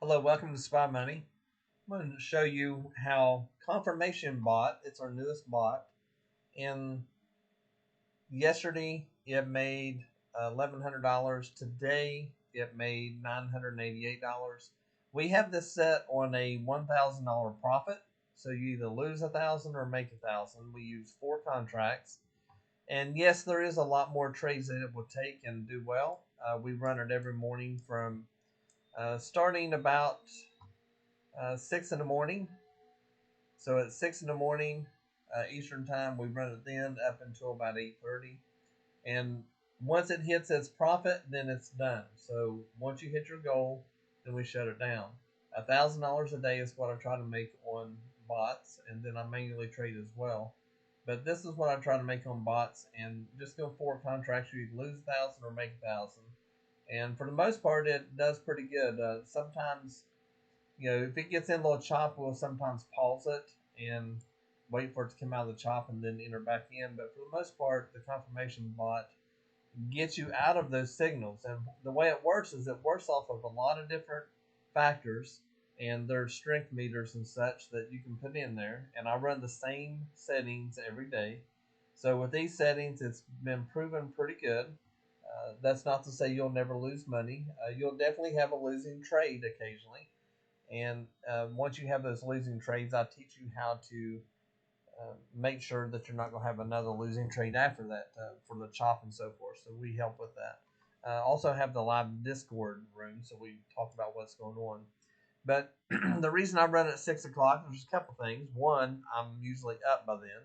Hello, welcome to Spy Money. I'm going to show you how Confirmation Bot, it's our newest bot, and yesterday it made $1,100. Today it made $988. We have this set on a $1,000 profit, so you either lose 1,000 or make 1,000. We use 4 contracts, and yes, there is a lot more trades that it will take and do well. We run it every morning from starting about 6 in the morning. So at 6 in the morning Eastern time, we run it then up until about 8:30. And once it hits its profit, then it's done. So once you hit your goal, then we shut it down. $1,000 a day is what I try to make on bots, and then I manually trade as well. But this is what I try to make on bots, and just go 4 contracts. You either lose 1,000 or make 1,000. And for the most part, it does pretty good. Sometimes if it gets in a little chop, we'll sometimes pause it and wait for it to come out of the chop and then enter back in. But for the most part, the confirmation bot gets you out of those signals. And the way it works is it works off of a lot of different factors, and there's strength meters and such that you can put in there. And I run the same settings every day. So with these settings, it's been proven pretty good. That's not to say you'll never lose money. You'll definitely have a losing trade occasionally. And once you have those losing trades, I teach you how to make sure that you're not going to have another losing trade after that for the chop and so forth. So we help with that. Also have the live Discord room, so we talk about what's going on. But the reason I run at 6 o'clock, there's a couple things. One, I'm usually up by then.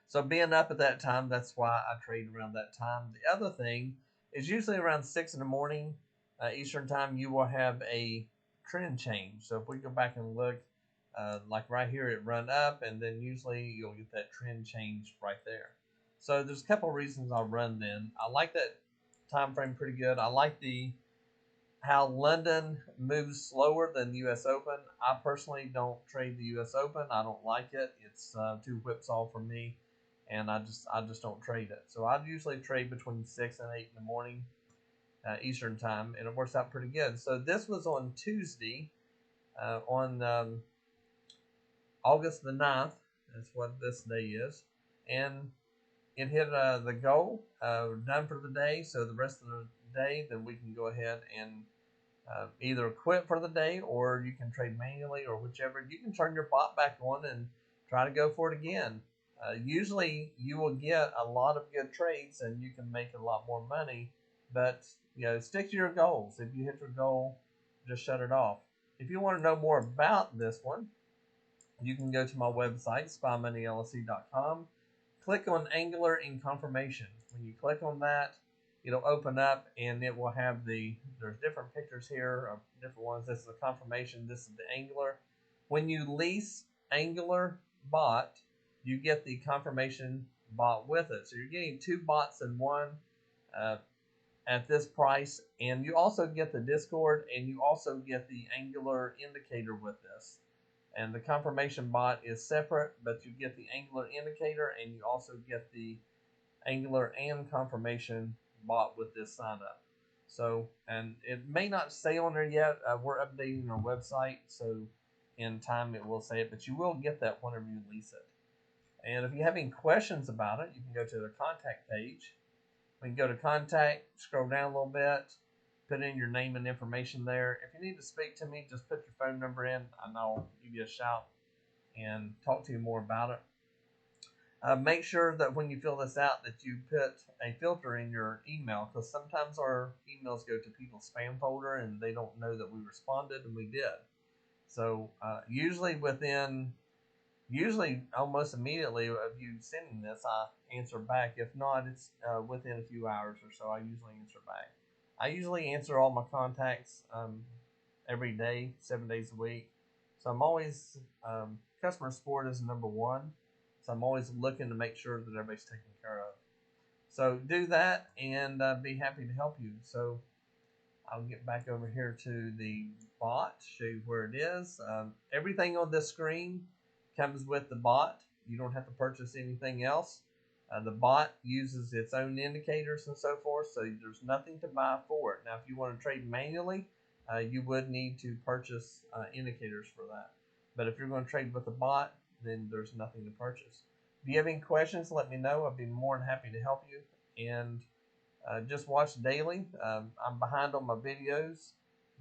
So being up at that time, that's why I trade around that time. The other thing is usually around 6 in the morning Eastern time, you will have a trend change. So if we go back and look, like right here, it run up, and then usually you'll get that trend change right there. So there's a couple reasons I run then. I like that time frame pretty good. I like how London moves slower than the U.S. Open. I personally don't trade the U.S. Open. I don't like it. It's too whipsaw for me, and I just don't trade it. So I usually trade between 6 and 8 in the morning. Eastern time, and it works out pretty good. So this was on Tuesday, on August the 9th. That's what this day is. And it hit the goal, done for the day. So the rest of the day, then we can go ahead and either quit for the day, or you can trade manually, or whichever. You can turn your bot back on and try to go for it again. Usually you will get a lot of good trades and you can make a lot more money, but stick to your goals. If you hit your goal, just shut it off. If you want to know more about this one, you can go to my website, SpyMoneyLLC.com. Click on Angular in Confirmation. When you click on that, it'll open up and it will have there's different pictures here of different ones. This is the confirmation. This is the Angular. When you lease Angular bot, you get the confirmation bot with it. So you're getting 2 bots in one. At this price, and you also get the Discord, and you also get the Angular indicator with this. And the confirmation bot is separate, but you get the Angular indicator, and you also get the Angular and confirmation bot with this sign up. So, and it may not say on there yet. We're updating our website, so in time it will say it, but you will get that whenever you release it. And if you have any questions about it, you can go to the contact page. We can go to contact, scroll down a little bit, put in your name and information there. If you need to speak to me, just put your phone number in, and I'll give you a shout and talk to you more about it. Make sure that when you fill this out that you put a filter in your email, because sometimes our emails go to people's spam folder and they don't know that we responded, and we did. So usually almost immediately of you sending this, I answer back. If not, it's within a few hours or so. I usually answer back. I usually answer all my contacts every day, 7 days a week. So I'm always, customer support is number one. So I'm always looking to make sure that everybody's taken care of. So do that, and be happy to help you. So I'll get back over here to the bot, show you where it is. Everything on this screen comes with the bot. You don't have to purchase anything else. The bot uses its own indicators and so forth, so there's nothing to buy for it. Now, if you want to trade manually, you would need to purchase indicators for that. But if you're going to trade with a bot, then there's nothing to purchase. If you have any questions, let me know. I'll be more than happy to help you. And just watch daily. I'm behind on my videos,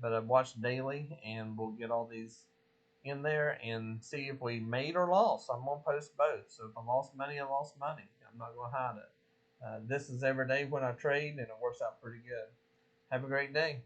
but I watch daily, and we'll get all these in there and see if we made or lost. I'm going to post both. So if I lost money, I lost money. I'm not going to hide it. This is every day when I trade, and it works out pretty good. Have a great day.